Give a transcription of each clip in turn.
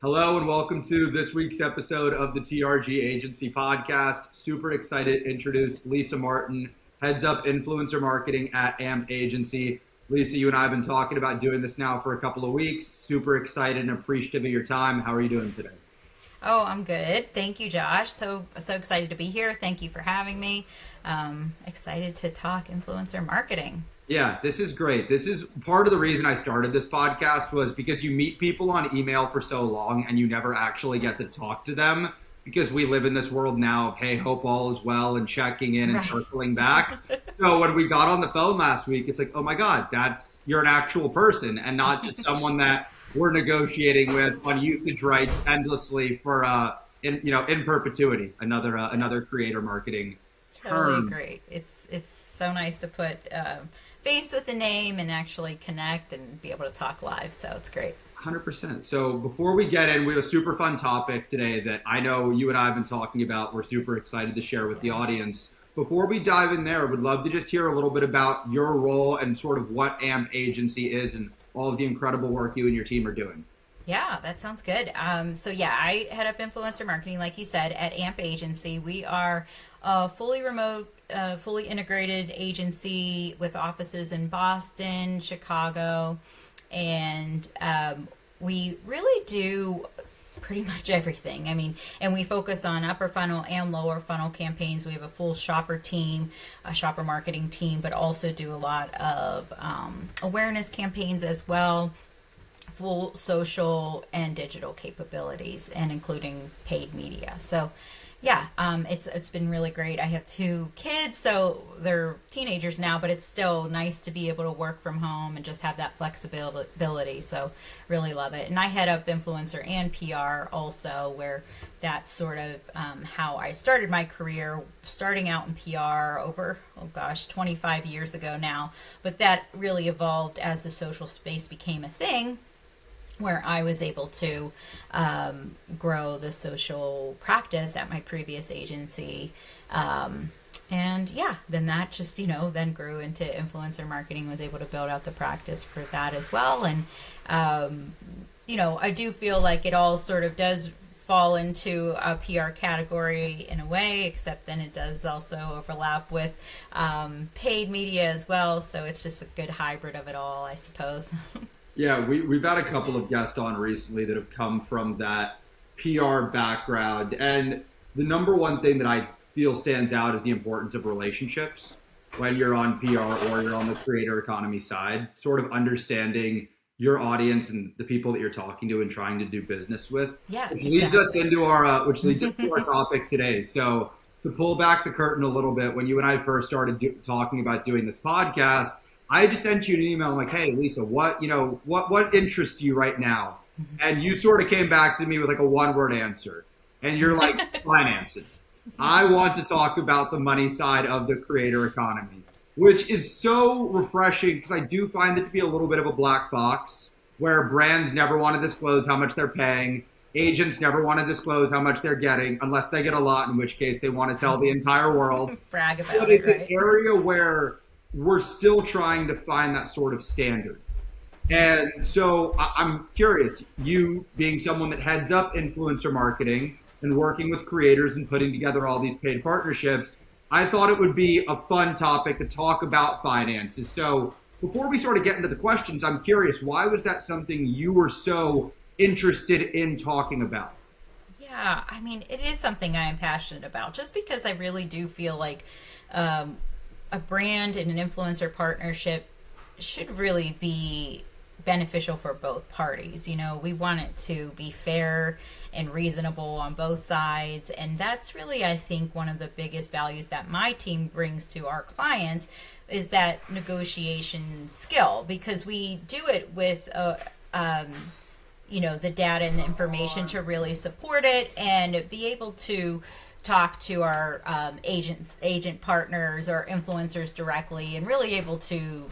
Hello and welcome to this week's episode of the TRG Agency podcast. Super excited to introduce Lisa Martin, heads up influencer marketing at AMP Agency. Lisa, you and I have been talking about doing this now for a couple of weeks. Super excited and appreciative of your time. How are you doing today? Oh, I'm good. Thank you, Josh. So excited to be here. Thank you for having me. Excited to talk influencer marketing. Yeah, this is great. This is part of the reason I started this podcast was because you meet people on email for so long and you never actually get to talk to them because we live in this world now of, hey, hope all is well and checking in and Right. circling back. So when we got on the phone last week, it's like, oh my God, you're an actual person and not just someone that we're negotiating with on usage rights endlessly for in perpetuity. Another creator marketing Totally term. agree. It's so nice to put face with the name and actually connect and be able to talk live. So it's great. 100%. So before we get in, we have a super fun topic today that I know you and I have been talking about. We're super excited to share with the audience. Before we dive in there, would love to just hear a little bit about your role and sort of what AMP Agency is and all of the incredible work you and your team are doing. Yeah, that sounds good. I head up influencer marketing, like you said, at AMP Agency. We are a fully remote, fully integrated agency with offices in Boston, Chicago, and we really do pretty much everything. I mean, and we focus on upper funnel and lower funnel campaigns. We have a full shopper team, a shopper marketing team, but also do a lot of awareness campaigns as well, full social and digital capabilities, and including paid media. So yeah, it's been really great. I have two kids, so they're teenagers now, but it's still nice to be able to work from home and just have that flexibility. So really love it. And I head up influencer and PR also, where that's sort of how I started my career, starting out in PR over, 25 years ago now. But that really evolved as the social space became a thing, where I was able to grow the social practice at my previous agency. And yeah, then that just, then grew into influencer marketing, was able to build out the practice for that as well. And, I do feel like it all sort of does fall into a PR category in a way, except then it does also overlap with paid media as well. So it's just a good hybrid of it all, I suppose. Yeah, we've had a couple of guests on recently that have come from that PR background. And the number one thing that I feel stands out is the importance of relationships when you're on PR or you're on the creator economy side, sort of understanding your audience and the people that you're talking to and trying to do business with. Yeah, Which leads us exactly. into which leads us to our topic today. So to pull back the curtain a little bit, when you and I first started talking about doing this podcast, I just sent you an email. I'm like, hey, Lisa, what interests you right now? And you sort of came back to me with like a one-word answer. And you're like, finances. I want to talk about the money side of the creator economy, which is so refreshing because I do find it to be a little bit of a black box where brands never want to disclose how much they're paying. Agents never want to disclose how much they're getting unless they get a lot, in which case they want to tell the entire world. Brag But about it, it's an right? area where we're still trying to find that sort of standard. And so I'm curious, you being someone that heads up influencer marketing and working with creators and putting together all these paid partnerships, I thought it would be a fun topic to talk about finances. So before we sort of get into the questions, I'm curious, why was that something you were so interested in talking about? Yeah, I mean, it is something I am passionate about just because I really do feel like a brand and an influencer partnership should really be beneficial for both parties. We want it to be fair and reasonable on both sides. And that's really, I think, one of the biggest values that my team brings to our clients is that negotiation skill, because we do it with the data and the information to really support it and be able to talk to our agent partners or influencers directly, and really able to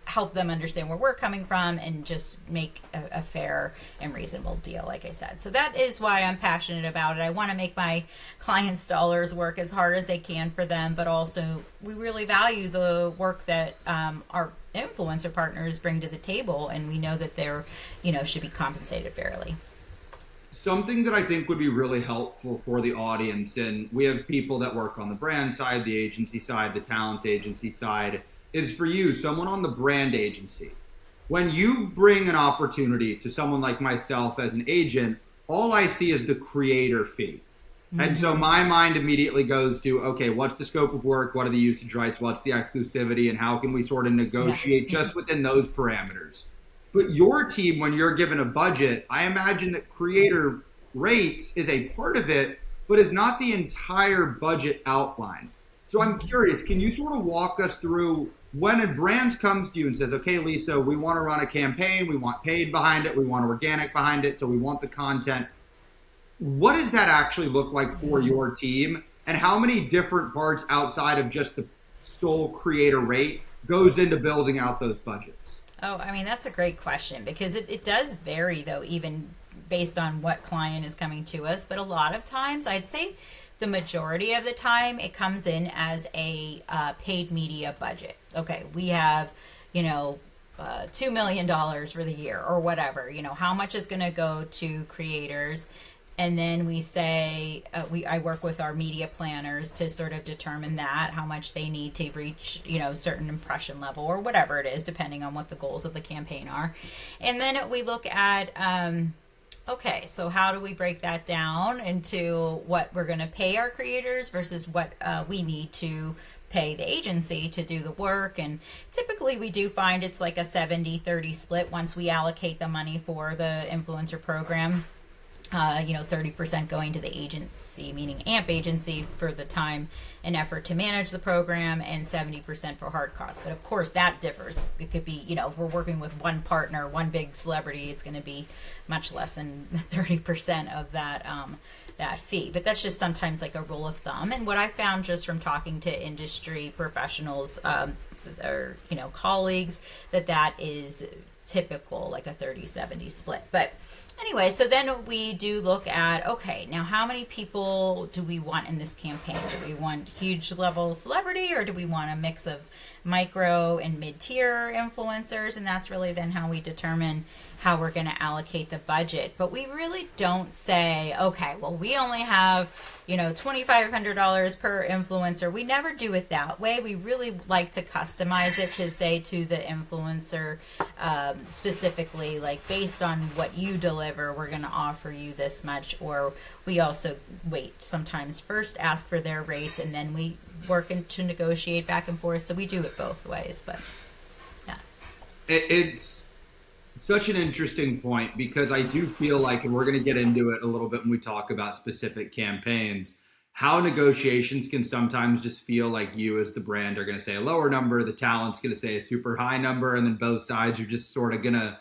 help them understand where we're coming from and just make a fair and reasonable deal, like I said. So that is why I'm passionate about it. I want to make my clients' dollars work as hard as they can for them, but also we really value the work that our influencer partners bring to the table, and we know that they're, should be compensated fairly. Something that I think would be really helpful for the audience, and we have people that work on the brand side, the agency side, the talent agency side, is for you, someone on the brand agency. When you bring an opportunity to someone like myself as an agent, all I see is the creator fee. And so my mind immediately goes to, okay, what's the scope of work? What are the usage rights? What's the exclusivity? And how can we sort of negotiate just within those parameters? But your team, when you're given a budget, I imagine that creator rates is a part of it, but is not the entire budget outline. So I'm curious, can you sort of walk us through when a brand comes to you and says, okay, Lisa, we want to run a campaign, we want paid behind it, we want organic behind it, so we want the content. What does that actually look like for your team? And how many different parts outside of just the sole creator rate goes into building out those budgets? Oh, I mean, that's a great question because it does vary, though, even based on what client is coming to us. But a lot of times, I'd say the majority of the time, it comes in as a paid media budget. Okay, we have, $2 million for the year or whatever. How much is going to go to creators? And then we say, I work with our media planners to sort of determine that, how much they need to reach, certain impression level or whatever it is, depending on what the goals of the campaign are. And then we look at, okay, so how do we break that down into what we're going to pay our creators versus what we need to pay the agency to do the work. And typically we do find it's like a 70-30 split once we allocate the money for the influencer program. 30% going to the agency, meaning AMP agency, for the time and effort to manage the program, and 70% for hard costs. But of course, that differs. It could be, if we're working with one partner, one big celebrity, it's going to be much less than 30% of that that fee. But that's just sometimes like a rule of thumb. And what I found just from talking to industry professionals or colleagues, that is typical, like a 30-70 split. But anyway, so then we do look at, okay, now how many people do we want in this campaign? Do we want huge level celebrity, or do we want a mix of micro and mid-tier influencers? And that's really then how we determine how we're going to allocate the budget. But we really don't say, okay, well, we only have, $2,500 per influencer. We never do it that way. We really like to customize it to say to the influencer specifically, like, based on what you deliver, we're going to offer you this much. Or we also sometimes first ask for their rates, and then we work to negotiate back and forth. So we do it both ways. But yeah, it's such an interesting point, because I do feel like, and we're going to get into it a little bit when we talk about specific campaigns, how negotiations can sometimes just feel like you as the brand are going to say a lower number, the talent's going to say a super high number, and then both sides are just sort of going to,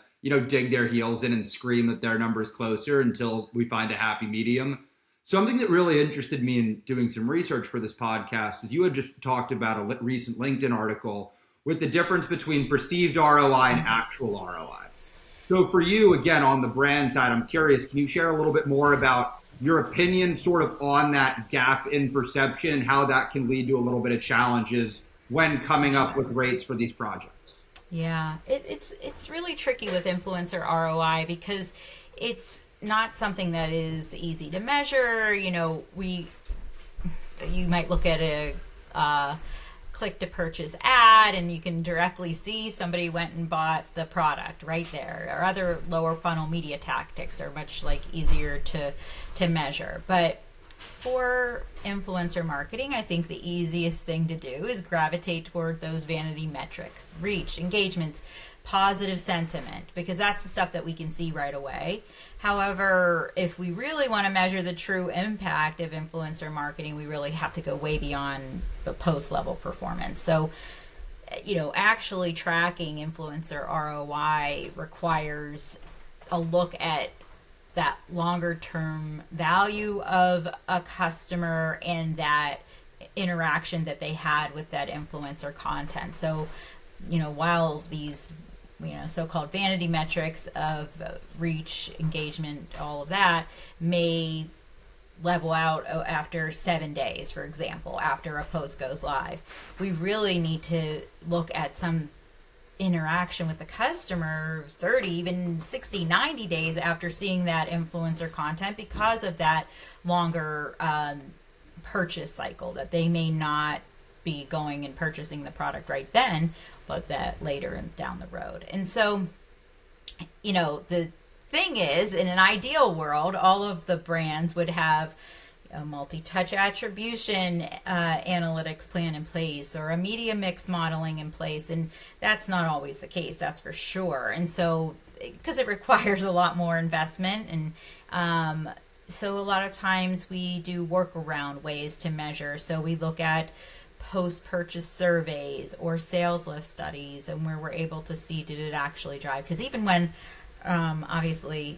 dig their heels in and scream that their number is closer until we find a happy medium. Something that really interested me in doing some research for this podcast is you had just talked about a recent LinkedIn article with the difference between perceived ROI and actual ROI. So for you, again, on the brand side, I'm curious, can you share a little bit more about your opinion sort of on that gap in perception and how that can lead to a little bit of challenges when coming up with rates for these projects? Yeah, it's really tricky with influencer ROI because it's not something that is easy to measure. You might look at a click to purchase ad and you can directly see somebody went and bought the product right there. Or other lower funnel media tactics are much easier to measure. But for influencer marketing, I think the easiest thing to do is gravitate toward those vanity metrics: reach, engagements, positive sentiment, because that's the stuff that we can see right away. However, if we really want to measure the true impact of influencer marketing, we really have to go way beyond the post-level performance. So, actually tracking influencer ROI requires a look at that longer term value of a customer and that interaction that they had with that influencer content. So, while these so-called vanity metrics of reach, engagement, all of that may level out after 7 days, for example, after a post goes live, we really need to look at some interaction with the customer 30, even 60, 90 days after seeing that influencer content because of that longer purchase cycle, that they may not be going and purchasing the product right then, but that later and down the road. And so, the thing is, in an ideal world, all of the brands would have a multi-touch attribution analytics plan in place, or a media mix modeling in place, and that's not always the case, that's for sure. And so, because it requires a lot more investment, and so a lot of times we do workaround ways to measure. So we look at post-purchase surveys or sales lift studies, and where we're able to see, did it actually drive? Because even when obviously,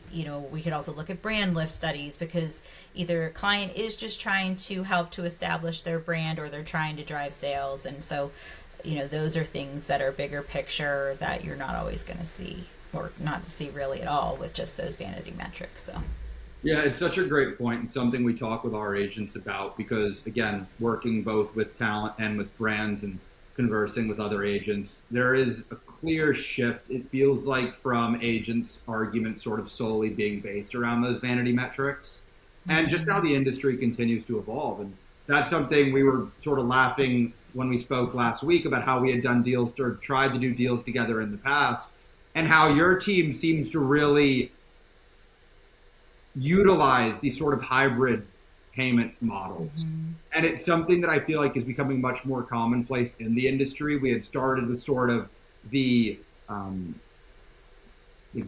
we could also look at brand lift studies, because either a client is just trying to help to establish their brand, or they're trying to drive sales. And so, those are things that are bigger picture that you're not always going to see, or not see really at all, with just those vanity metrics. So. Yeah, it's such a great point, and something we talk with our agents about, because again, working both with talent and with brands and conversing with other agents, there is a clear shift, it feels like, from agents' arguments sort of solely being based around those vanity metrics, and just how the industry continues to evolve. And that's something we were sort of laughing when we spoke last week about how we had done deals, or tried to do deals together in the past, and how your team seems to really utilize these sort of hybrid payment models. And it's something that I feel like is becoming much more commonplace in the industry. We had started with sort of the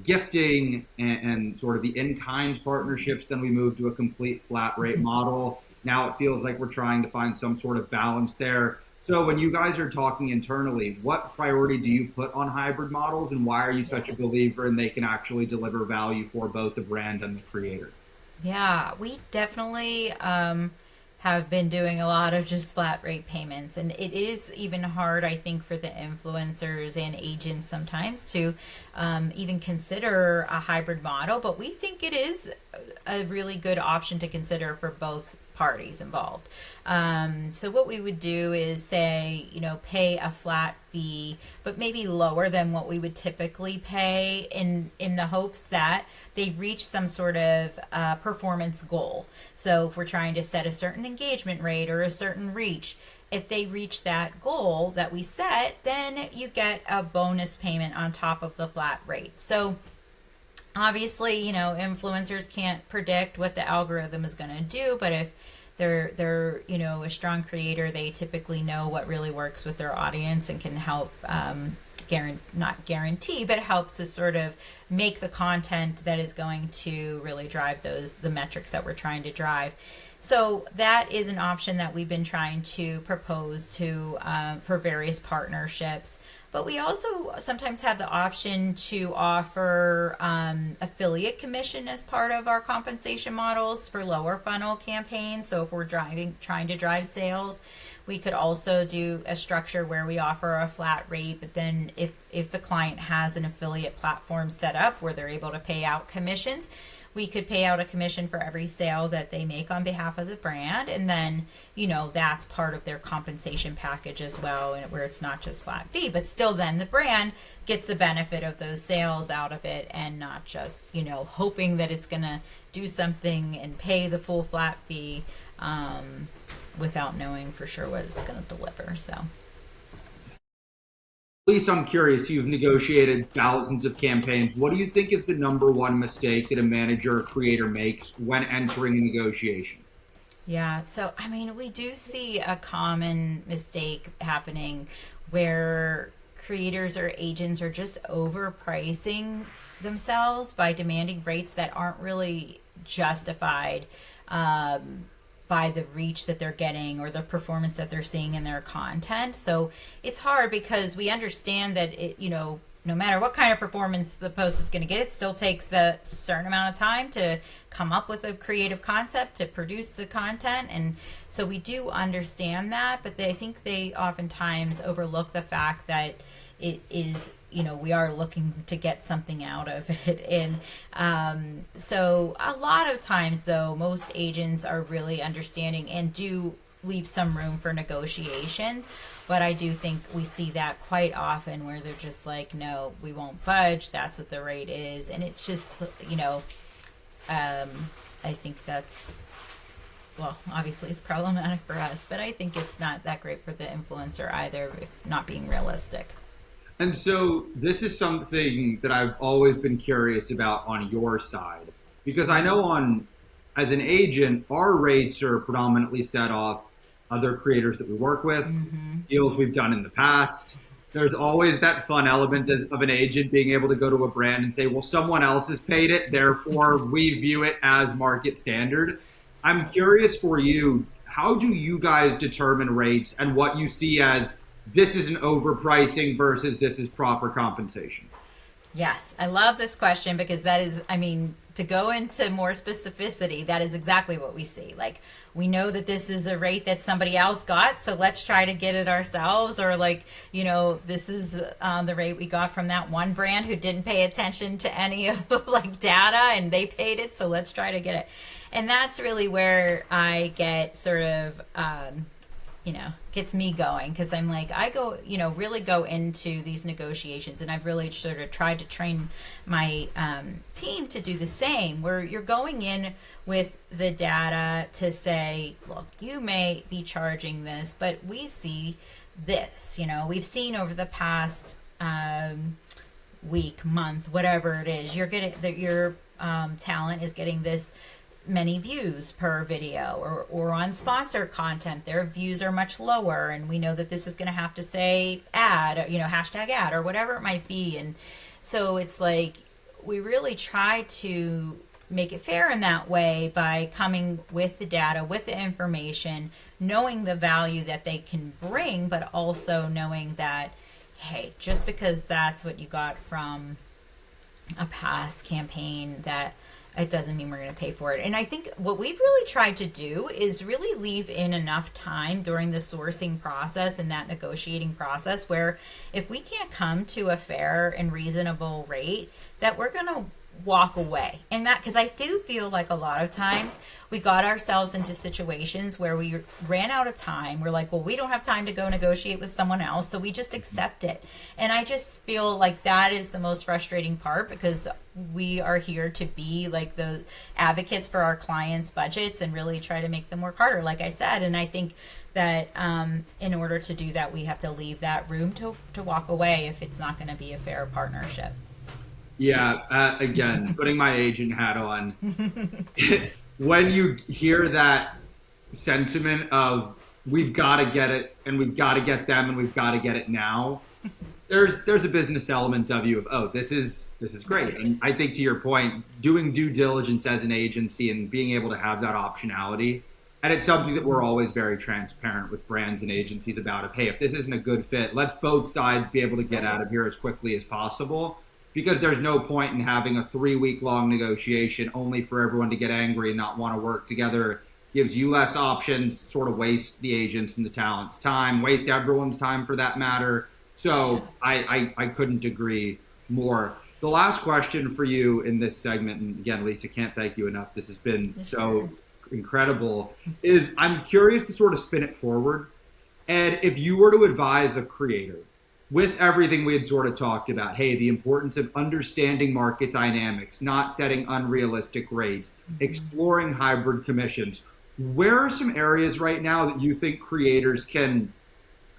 gifting and sort of the in-kind partnerships. Then we moved to a complete flat rate model. Now it feels like we're trying to find some sort of balance there. So when you guys are talking internally, what priority do you put on hybrid models, and why are you such a believer in they can actually deliver value for both the brand and the creator? Yeah, we definitely have been doing a lot of just flat rate payments. And it is even hard, I think, for the influencers and agents sometimes to even consider a hybrid model. But we think it is a really good option to consider for both parties involved. So what we would do is say, pay a flat fee, but maybe lower than what we would typically pay, in the hopes that they reach some sort of performance goal. So if we're trying to set a certain engagement rate or a certain reach, if they reach that goal that we set, then you get a bonus payment on top of the flat rate. So obviously, influencers can't predict what the algorithm is going to do, but if they're a strong creator, they typically know what really works with their audience and can help not guarantee, but help to sort of make the content that is going to really drive the metrics that we're trying to drive. So that is an option that we've been trying to propose to for various partnerships. But we also sometimes have the option to offer affiliate commission as part of our compensation models for lower funnel campaigns. So if we're trying to drive sales, we could also do a structure where we offer a flat rate, but then if the client has an affiliate platform set up where they're able to pay out commissions, we could pay out a commission for every sale that they make on behalf of the brand. And then, that's part of their compensation package as well, and where it's not just flat fee, but still then the brand gets the benefit of those sales out of it, and not just, hoping that it's going to do something and pay the full flat fee without knowing for sure what it's going to deliver. So. Lisa, I'm curious, you've negotiated thousands of campaigns. What do you think is the number one mistake that a manager or creator makes when entering a negotiation? Yeah, so we do see a common mistake happening where creators or agents are just overpricing themselves by demanding rates that aren't really justified by the reach that they're getting or the performance that they're seeing in their content. So it's hard because we understand that no matter what kind of performance the post is going to get, it still takes the certain amount of time to come up with a creative concept to produce the content. And so we do understand that, but I think they oftentimes overlook the fact that it is, we are looking to get something out of it. And so a lot of times, though, most agents are really understanding and do leave some room for negotiations. But I do think we see that quite often where they're just like, no, we won't budge. That's what the rate is. And it's just, I think that's, well, obviously it's problematic for us, but I think it's not that great for the influencer either, if not being realistic. And so this is something that I've always been curious about on your side, because I know as an agent, our rates are predominantly set off other creators that we work with, deals we've done in the past. There's always that fun element of an agent being able to go to a brand and say, well, someone else has paid it, therefore we view it as market standard. I'm curious for you, how do you guys determine rates and what you see as this is an overpricing versus this is proper compensation? Yes, I love this question because that is, I mean, to go into more specificity, that is exactly what we see. Like, we know that this is a rate that somebody else got, so let's try to get it ourselves. Or, like, this is the rate we got from that one brand who didn't pay attention to any of the like data and they paid it, so let's try to get it. And that's really where I get sort of gets me going, because I'm like, I go, really go into these negotiations, and I've really sort of tried to train my team to do the same, where you're going in with the data to say, look, you may be charging this, but we see this, we've seen over the past week, month, whatever it is, you're getting that your talent is getting this many views per video, or on sponsor content their views are much lower, and we know that this is going to have to say ad, hashtag ad, or whatever it might be. And so it's like we really try to make it fair in that way by coming with the data, with the information, knowing the value that they can bring, but also knowing that, hey, just because that's what you got from a past campaign, that it doesn't mean we're going to pay for it. And I think what we've really tried to do is really leave in enough time during the sourcing process and that negotiating process where if we can't come to a fair and reasonable rate, that we're going to walk away. And that, because I do feel like a lot of times we got ourselves into situations where we ran out of time. We're like, well, we don't have time to go negotiate with someone else, so we just accept it. And I just feel like that is the most frustrating part, because we are here to be like the advocates for our clients' budgets and really try to make them work harder, like I said. And I think that in order to do that, we have to leave that room to walk away if it's not going to be a fair partnership. Yeah, again, putting my agent hat on, when you hear that sentiment of we've got to get it, and we've got to get them, and we've got to get it now, there's a business element of you of, oh, this is great. And I think, to your point, doing due diligence as an agency and being able to have that optionality, and it's something that we're always very transparent with brands and agencies about, of, hey, if this isn't a good fit, let's both sides be able to get out of here as quickly as possible. Because there's no point in having a 3-week-long negotiation only for everyone to get angry and not want to work together. Gives you less options, sort of waste the agents and the talent's time, waste everyone's time for that matter. So I couldn't agree more. The last question for you in this segment, and again, Lisa, can't thank you enough. This has been so incredible, is I'm curious to sort of spin it forward. And if you were to advise a creator, with everything we had sort of talked about, hey, the importance of understanding market dynamics, not setting unrealistic rates, exploring hybrid commissions, where are some areas right now that you think creators can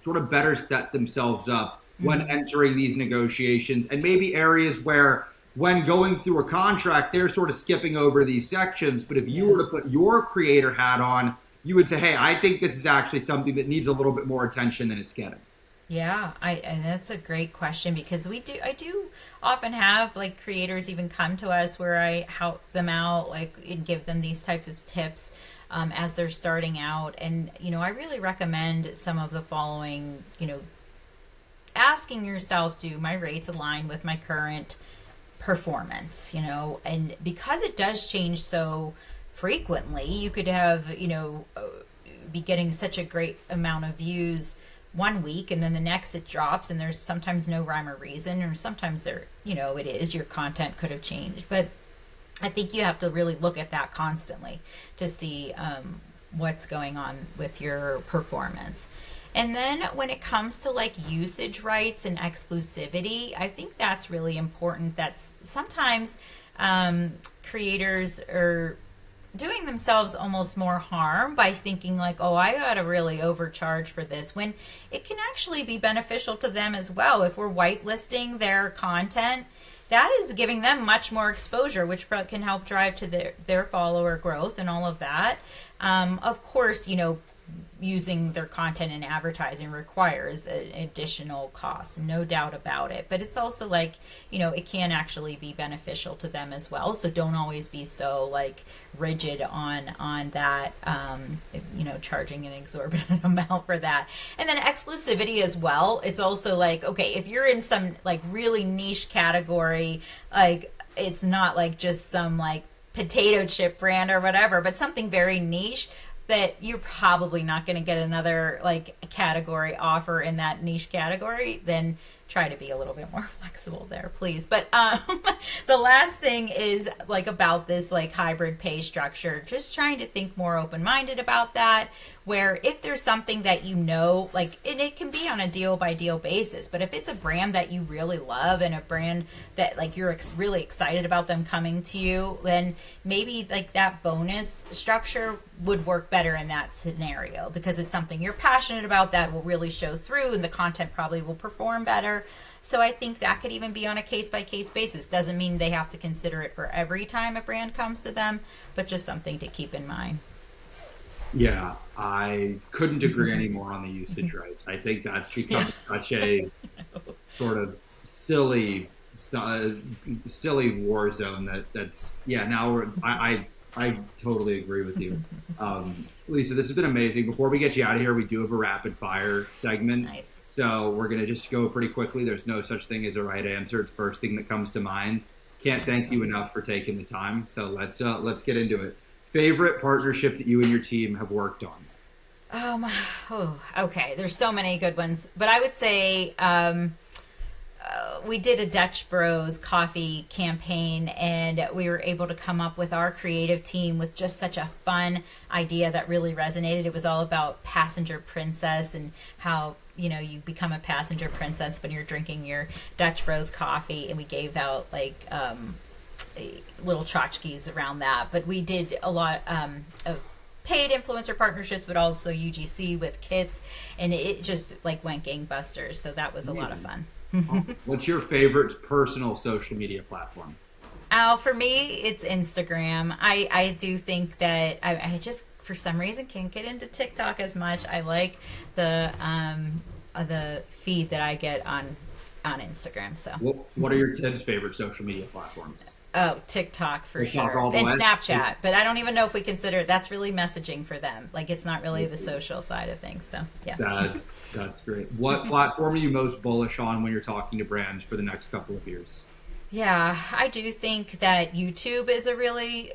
sort of better set themselves up when entering these negotiations, and maybe areas where when going through a contract, they're sort of skipping over these sections, but if you were to put your creator hat on, you would say, hey, I think this is actually something that needs a little bit more attention than it's getting. Yeah, and that's a great question, because I do often have like creators even come to us where I help them out, like, and give them these types of tips as they're starting out. And, I really recommend some of the following, asking yourself, do my rates align with my current performance, and because it does change so frequently, you could have, be getting such a great amount of views one week, and then the next it drops, and there's sometimes no rhyme or reason, or sometimes it is, your content could have changed. But I think you have to really look at that constantly to see what's going on with your performance. And then when it comes to like usage rights and exclusivity, I think that's really important. That's sometimes creators are doing themselves almost more harm by thinking like, oh, I gotta really overcharge for this, when it can actually be beneficial to them as well. If we're whitelisting their content, that is giving them much more exposure, which can help drive to their follower growth and all of that. Of course, using their content in advertising requires an additional cost, no doubt about it. But it's also like, it can actually be beneficial to them as well. So don't always be so like rigid on that, charging an exorbitant amount for that. And then exclusivity as well. It's also like, okay, if you're in some like really niche category, like it's not like just some like potato chip brand or whatever, but something very niche, that you're probably not going to get another like category offer in that niche category, then try to be a little bit more flexible there, please. But the last thing is like about this like hybrid pay structure, just trying to think more open-minded about that, where if there's something that like, and it can be on a deal by deal basis, but if it's a brand that you really love and a brand that like you're really excited about them coming to you, then maybe like that bonus structure would work better in that scenario, because it's something you're passionate about that will really show through, and the content probably will perform better. So I think that could even be on a case-by-case basis. Doesn't mean they have to consider it for every time a brand comes to them, but just something to keep in mind. Yeah, I couldn't agree anymore on the usage rights. I think that's become such a sort of silly war zone that's now I totally agree with you. Lisa, this has been amazing. Before we get you out of here, we do have a rapid fire segment. Nice. So we're going to just go pretty quickly. There's no such thing as a right answer. It's first thing that comes to mind. Can't thank you enough for taking the time. So let's get into it. Favorite partnership that you and your team have worked on? Okay. There's so many good ones, but I would say we did a Dutch Bros coffee campaign, and we were able to come up with our creative team with just such a fun idea that really resonated. It was all about passenger princess and how you become a passenger princess when you're drinking your Dutch Bros coffee, and we gave out like little tchotchkes around that. But we did a lot of paid influencer partnerships, but also UGC with kits, and it just like went gangbusters. So that was a lot of fun. What's your favorite personal social media platform? For me, it's Instagram. I do think that I just, for some reason, can't get into TikTok as much. I like the feed that I get on Instagram. So, what are your kids' favorite social media platforms? Oh, TikTok for TikTok sure, all the and way? Snapchat. But I don't even know if we consider that's really messaging for them. Like, it's not really the social side of things. So yeah. That's great. What platform are you most bullish on when you're talking to brands for the next couple of years? Yeah, I do think that YouTube is a really,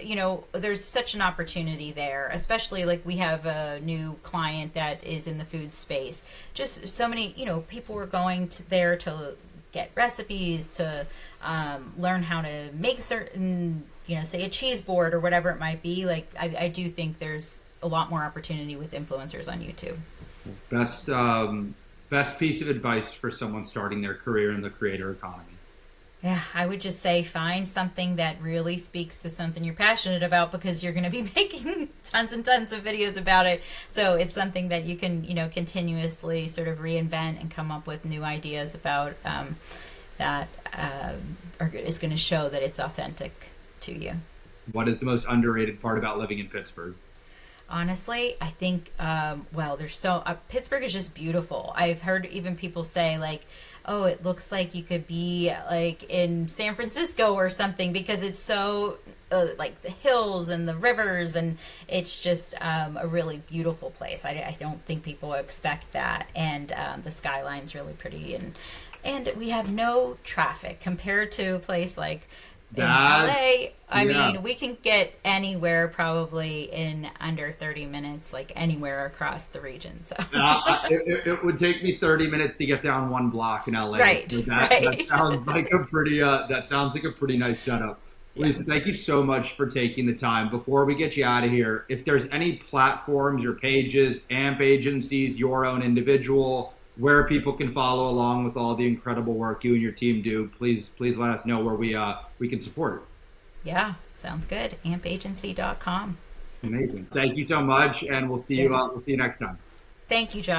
there's such an opportunity there, especially like we have a new client that is in the food space. Just so many, people are going there to get recipes, to learn how to make certain, say a cheese board or whatever it might be. Like, I do think there's a lot more opportunity with influencers on YouTube. Best piece of advice for someone starting their career in the creator economy? Yeah, I would just say find something that really speaks to something you're passionate about, because you're going to be making tons and tons of videos about it. So it's something that you can, continuously sort of reinvent and come up with new ideas about that is going to show that it's authentic to you. What is the most underrated part about living in Pittsburgh? Honestly, I think, Pittsburgh is just beautiful. I've heard even people say like, oh, it looks like you could be like in San Francisco or something, because it's so like the hills and the rivers, and it's just a really beautiful place. I don't think people expect that. And the skyline's really pretty, and we have no traffic compared to a place like in LA. I mean, we can get anywhere probably in under 30 minutes, like anywhere across the region. So it would take me 30 minutes to get down one block in LA. Right. So that sounds like a pretty nice setup. Yeah. Lisa, thank you so much for taking the time. Before we get you out of here, if there's any platforms or pages, AMP agencies, your own individual, where people can follow along with all the incredible work you and your team do, please let us know where we can support Yeah. Sounds good. ampagency.com. it. Amazing. Thank you so much, and Yeah. we'll see you next time. Thank you, Josh.